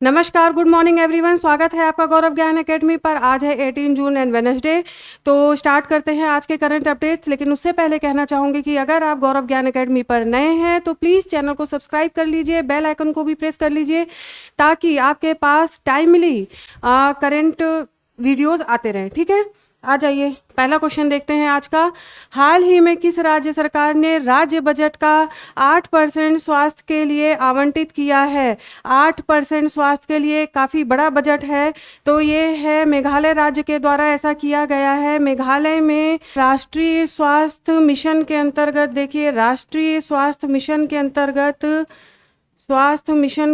नमस्कार, good morning everyone. स्वागत है आपका गौरव ज्ञान एकेडमी पर। आज है 18 जून एंड वेडनेसडे। तो स्टार्ट करते हैं आज के करंट अपडेट्स। लेकिन उससे पहले कहना चाहूँगी कि अगर आप गौरव ज्ञान एकेडमी पर नए हैं तो प्लीज़ चैनल को सब्सक्राइब कर लीजिए, बेल आइकन को भी प्रेस कर लीजिए ताकि आपके पास टाइमली करंट वीडियोज़ आते रहें। ठीक है, आ जाइए, पहला क्वेश्चन देखते हैं आज का। हाल ही में किस राज्य सरकार ने राज्य बजट का 8% स्वास्थ्य के लिए आवंटित किया है? 8% स्वास्थ्य के लिए काफ़ी बड़ा बजट है। तो ये है मेघालय राज्य के द्वारा ऐसा किया गया है। मेघालय में राष्ट्रीय स्वास्थ्य मिशन के अंतर्गत, देखिए राष्ट्रीय स्वास्थ्य मिशन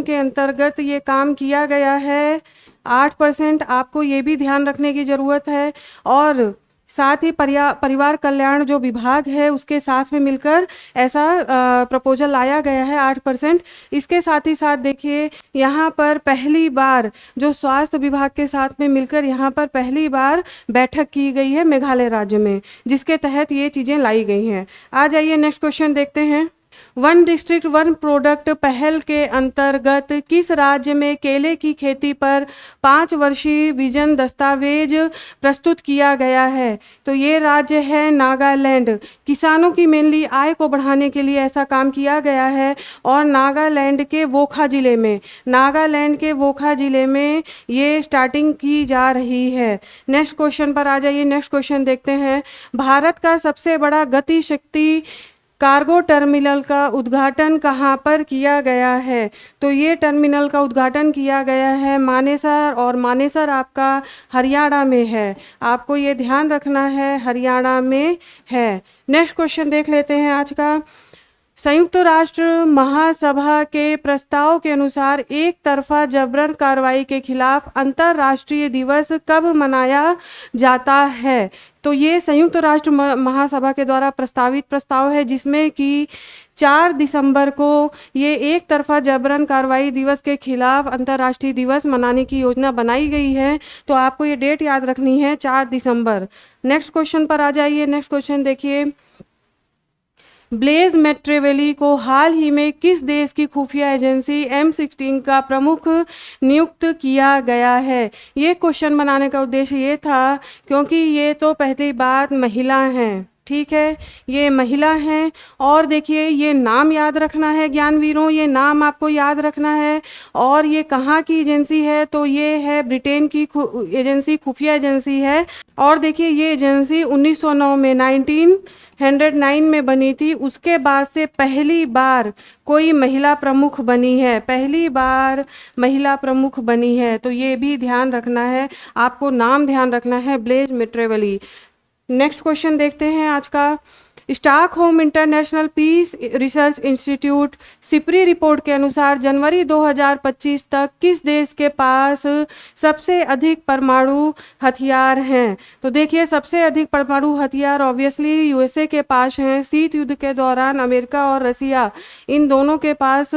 के अंतर्गत ये काम किया गया है। 8% आपको ये भी ध्यान रखने की ज़रूरत है। और साथ ही परिवार कल्याण जो विभाग है उसके साथ में मिलकर ऐसा प्रपोजल लाया गया है 8%। इसके साथ ही साथ देखिए यहाँ पर पहली बार जो स्वास्थ्य विभाग के साथ में मिलकर यहाँ पर पहली बार बैठक की गई है मेघालय राज्य में, जिसके तहत ये चीज़ें लाई गई हैं। आ जाइए नेक्स्ट क्वेश्चन देखते हैं। वन डिस्ट्रिक्ट वन प्रोडक्ट पहल के अंतर्गत किस राज्य में केले की खेती पर 5 वर्षीय विजन दस्तावेज प्रस्तुत किया गया है? तो ये राज्य है नागालैंड। किसानों की मेनली आय को बढ़ाने के लिए ऐसा काम किया गया है। और नागालैंड के वोखा जिले में ये स्टार्टिंग की जा रही है। नेक्स्ट क्वेश्चन पर आ जाइए। नेक्स्ट क्वेश्चन देखते हैं। भारत का सबसे बड़ा गति शक्ति कार्गो टर्मिनल का उद्घाटन कहाँ पर किया गया है? तो ये टर्मिनल का उद्घाटन किया गया है मानेसर, और मानेसर आपका हरियाणा में है। आपको ये ध्यान रखना है, हरियाणा में है। नेक्स्ट क्वेश्चन देख लेते हैं आज का। संयुक्त राष्ट्र महासभा के प्रस्ताव के अनुसार एक तरफा जबरन कार्रवाई के खिलाफ अंतर्राष्ट्रीय दिवस कब मनाया जाता है? तो ये संयुक्त राष्ट्र महासभा के द्वारा प्रस्तावित प्रस्ताव है, जिसमें कि 4 दिसंबर को ये एक तरफा जबरन कार्रवाई दिवस के खिलाफ अंतर्राष्ट्रीय दिवस मनाने की योजना बनाई गई है। तो आपको ये डेट याद रखनी है, 4 दिसंबर। नेक्स्ट क्वेश्चन पर आ जाइए। नेक्स्ट क्वेश्चन देखिए। ब्लेज मेट्रेवेली को हाल ही में किस देश की खुफिया एजेंसी M16 का प्रमुख नियुक्त किया गया है? ये क्वेश्चन बनाने का उद्देश्य ये था क्योंकि ये तो पहली बात महिला हैं, ठीक है, ये महिला हैं। और देखिए ये नाम याद रखना है ज्ञानवीरों, ये नाम आपको याद रखना है। और ये कहाँ की एजेंसी है? तो ये है ब्रिटेन की एजेंसी, खुफिया एजेंसी है। और देखिए ये एजेंसी 1909 में 1909 में बनी थी। उसके बाद से पहली बार कोई महिला प्रमुख बनी है, पहली बार महिला प्रमुख बनी है। तो ये भी ध्यान रखना है, आपको नाम ध्यान रखना है, ब्लेज मेट्रेवेली। नेक्स्ट क्वेश्चन देखते हैं आज का। Stockholm International Peace Research Institute SIPRI report के अनुसार जनवरी 2025 तक किस देश के पास सबसे अधिक परमाणु हथियार हैं? तो देखिए सबसे अधिक परमाणु हथियार ऑब्वियसली यूएसए के पास हैं। शीत युद्ध के दौरान अमेरिका और रसिया, इन दोनों के पास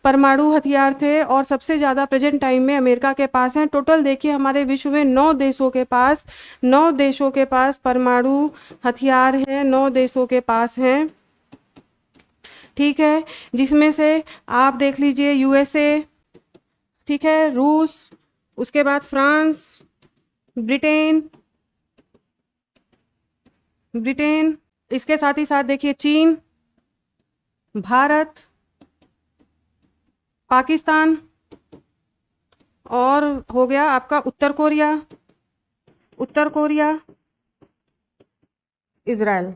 परमाणु हथियार थे और सबसे ज़्यादा प्रेजेंट टाइम में अमेरिका के पास हैं। टोटल देखिए हमारे विश्व में 9 देशों के पास परमाणु हथियार हैं, 9 देशों के पास हैं, ठीक है, जिसमें से आप देख लीजिए यूएसए, ठीक है, रूस, उसके बाद फ्रांस, ब्रिटेन, इसके साथ ही साथ देखिए चीन, भारत, पाकिस्तान, और हो गया आपका उत्तर कोरिया, इजराइल।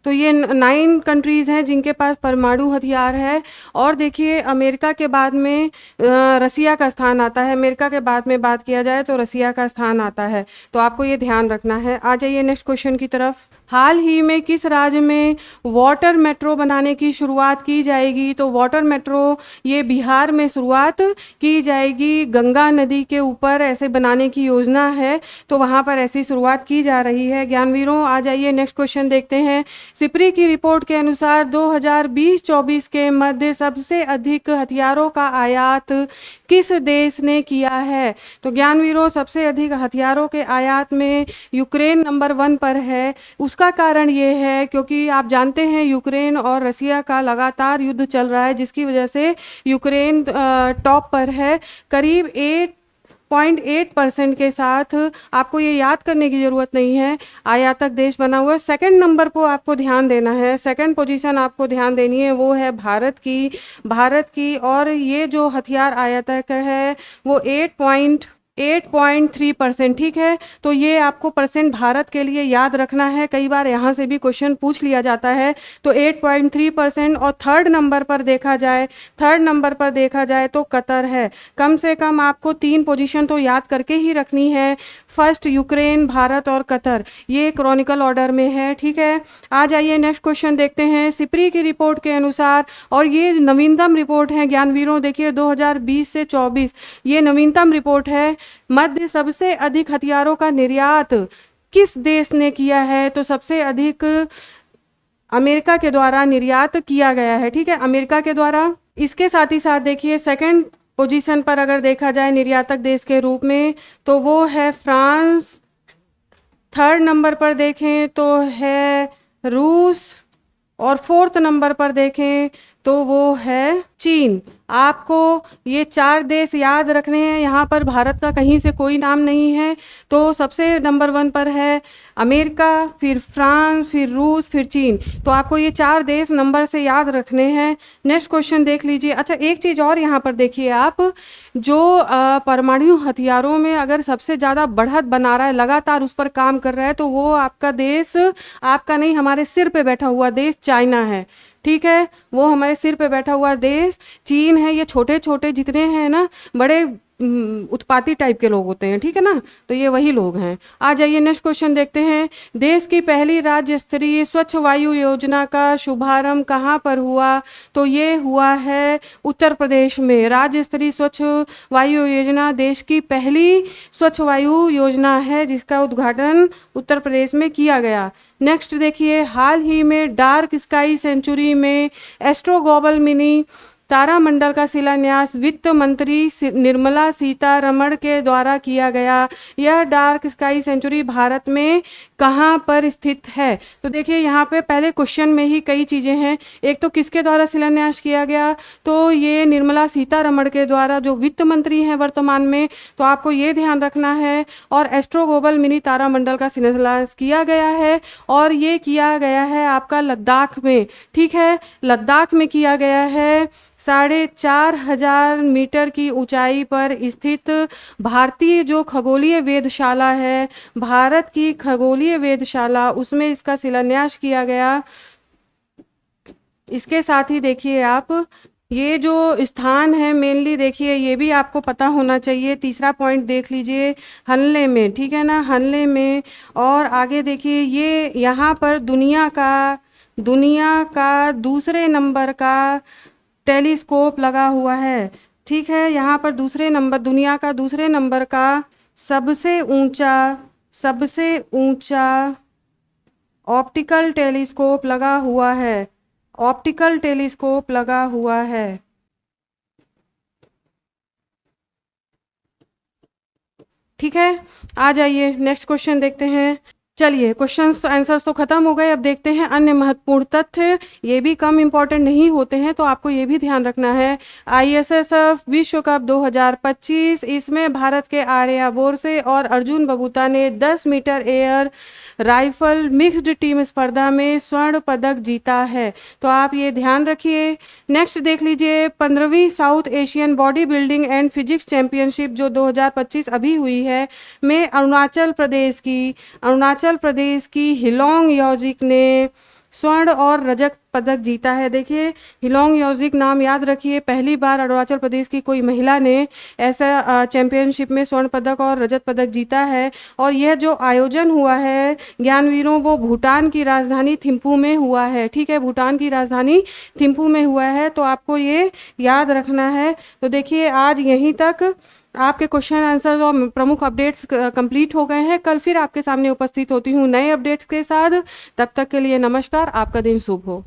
तो ये 9 कंट्रीज़ हैं जिनके पास परमाणु हथियार है। और देखिए अमेरिका के बाद में रसिया का स्थान आता है। अमेरिका के बाद में बात किया जाए तो रसिया का स्थान आता है। तो आपको ये ध्यान रखना है। आ जाइए नेक्स्ट क्वेश्चन की तरफ। हाल ही में किस राज्य में वाटर मेट्रो बनाने की शुरुआत की जाएगी? तो वाटर मेट्रो ये बिहार में शुरुआत की जाएगी। गंगा नदी के ऊपर ऐसे बनाने की योजना है, तो वहाँ पर ऐसी शुरुआत की जा रही है। ज्ञानवीरों आ जाइए नेक्स्ट क्वेश्चन देखते हैं। सिपरी की रिपोर्ट के अनुसार 2020-24 के मध्य सबसे अधिक हथियारों का आयात किस देश ने किया है? तो ज्ञानवीरों, सबसे अधिक हथियारों के आयात में यूक्रेन नंबर 1 पर है। उसका कारण ये है क्योंकि आप जानते हैं यूक्रेन और रसिया का लगातार युद्ध चल रहा है, जिसकी वजह से यूक्रेन टॉप पर है करीब 8.8% के साथ। आपको ये याद करने की ज़रूरत नहीं है, आयातक देश बना हुआ है। सेकंड नंबर को आपको ध्यान देना है, सेकंड पोजीशन आपको ध्यान देनी है, वो है भारत की। और ये जो हथियार आयातक है वो 8.3%, ठीक है। तो ये आपको परसेंट भारत के लिए याद रखना है, कई बार यहाँ से भी क्वेश्चन पूछ लिया जाता है। तो 8.3%। और थर्ड नंबर पर देखा जाए तो कतर है। कम से कम आपको 3 पोजीशन तो याद करके ही रखनी है, फर्स्ट यूक्रेन, भारत और कतर, ये क्रॉनिकल ऑर्डर में है, ठीक है। आ जाइए नेक्स्ट क्वेश्चन देखते हैं। सिप्री की रिपोर्ट के अनुसार, और ये नवीनतम रिपोर्ट है ज्ञानवीरों, देखिए 2020 से 24, ये नवीनतम रिपोर्ट है। मध्य सबसे अधिक हथियारों का निर्यात किस देश ने किया है? तो सबसे अधिक अमेरिका के द्वारा निर्यात किया गया है, ठीक है, अमेरिका के द्वारा। इसके साथ ही साथ देखिए सेकंड पोजीशन पर अगर देखा जाए निर्यातक देश के रूप में तो वो है फ्रांस। थर्ड नंबर पर देखें तो है रूस, और फोर्थ नंबर पर देखें तो वो है चीन। आपको ये 4 देश याद रखने हैं, यहाँ पर भारत का कहीं से कोई नाम नहीं है। तो सबसे नंबर 1 पर है अमेरिका, फिर फ्रांस, फिर रूस, फिर चीन। तो आपको ये 4 देश नंबर से याद रखने हैं। नेक्स्ट क्वेश्चन देख लीजिए। अच्छा, एक चीज़ और यहाँ पर देखिए आप, जो परमाणु हथियारों में अगर सबसे ज़्यादा बढ़त बना रहा है, लगातार उस पर काम कर रहा है, तो वो आपका देश, आपका नहीं, हमारे सिर पे बैठा हुआ देश चाइना है, ठीक है। वो हमारे सिर पे बैठा हुआ देश चीन है। ये छोटे छोटे जितने हैं ना, बड़े उत्पाती टाइप के लोग होते हैं, ठीक है ना, तो ये वही लोग हैं। आ जाइए नेक्स्ट क्वेश्चन देखते हैं। देश की पहली राज्य स्तरीय स्वच्छ वायु योजना का शुभारंभ कहाँ पर हुआ? तो ये हुआ है उत्तर प्रदेश में। राज्य स्तरीय स्वच्छ वायु योजना देश की पहली स्वच्छ वायु योजना है, जिसका उद्घाटन उत्तर प्रदेश में किया गया। नेक्स्ट देखिए, हाल ही में डार्क स्काई सेंचुरी में एस्ट्रो ग्लोबल मिनी तारामंडल का शिलान्यास वित्त मंत्री निर्मला सीतारमण के द्वारा किया गया। यह डार्क स्काई सेंचुरी भारत में कहाँ पर स्थित है? तो देखिए यहाँ पे पहले क्वेश्चन में ही कई चीज़ें हैं। एक तो किसके द्वारा शिलान्यास किया गया? तो ये निर्मला सीतारमण के द्वारा, जो वित्त मंत्री हैं वर्तमान में, तो आपको ये ध्यान रखना है। और एस्ट्रो ग्लोबल मिनी तारामंडल का शिलान्यास किया गया है, और ये किया गया है आपका लद्दाख में, ठीक है, लद्दाख में किया गया है। 4,500 मीटर की ऊंचाई पर स्थित भारतीय जो खगोलीय वेधशाला है, भारत की खगोलीय वेधशाला, उसमें इसका शिलान्यास किया गया। इसके साथ ही देखिए आप, ये जो स्थान है मेनली देखिए, ये भी आपको पता होना चाहिए। तीसरा पॉइंट देख लीजिए, हनले में, ठीक है ना, हनले में। और आगे देखिए, ये यहाँ पर दुनिया का दूसरे नंबर का टेलीस्कोप लगा हुआ है, ठीक है। यहाँ पर दुनिया का दूसरे नंबर का सबसे ऊंचा ऑप्टिकल टेलीस्कोप लगा हुआ है, ऑप्टिकल टेलीस्कोप लगा हुआ है। ठीक है, आ जाइए नेक्स्ट क्वेश्चन देखते हैं। चलिए, क्वेश्चंस आंसर्स तो खत्म हो गए। अब देखते हैं अन्य महत्वपूर्ण तथ्य, ये भी कम इम्पोर्टेंट नहीं होते हैं, तो आपको ये भी ध्यान रखना है। ISSF विश्व कप 2025, इसमें भारत के आर्या बोरसे और अर्जुन बबूता ने 10 metre air rifle mixed team स्पर्धा में स्वर्ण पदक जीता है, तो आप ये ध्यान रखिए। नेक्स्ट देख लीजिए, 15वीं South Asian body building and physics championship जो 2025 अभी हुई है, में अरुणाचल प्रदेश की हिलोंग याजिक ने स्वर्ण और रजत पदक जीता है। देखिए, हिलोंग याजिक नाम याद रखिए, पहली बार अरुणाचल प्रदेश की कोई महिला ने ऐसा चैंपियनशिप में स्वर्ण पदक और रजत पदक जीता है। और यह जो आयोजन हुआ है ज्ञानवीरों, वो भूटान की राजधानी थिम्पू में हुआ है, ठीक है, भूटान की राजधानी थिम्पू में हुआ है, तो आपको ये याद रखना है। तो देखिए, आज यहीं तक आपके क्वेश्चन आंसर और प्रमुख अपडेट्स कंप्लीट हो गए हैं। कल फिर आपके सामने उपस्थित होती हूँ नए अपडेट्स के साथ। तब तक के लिए नमस्कार, आपका दिन शुभ हो।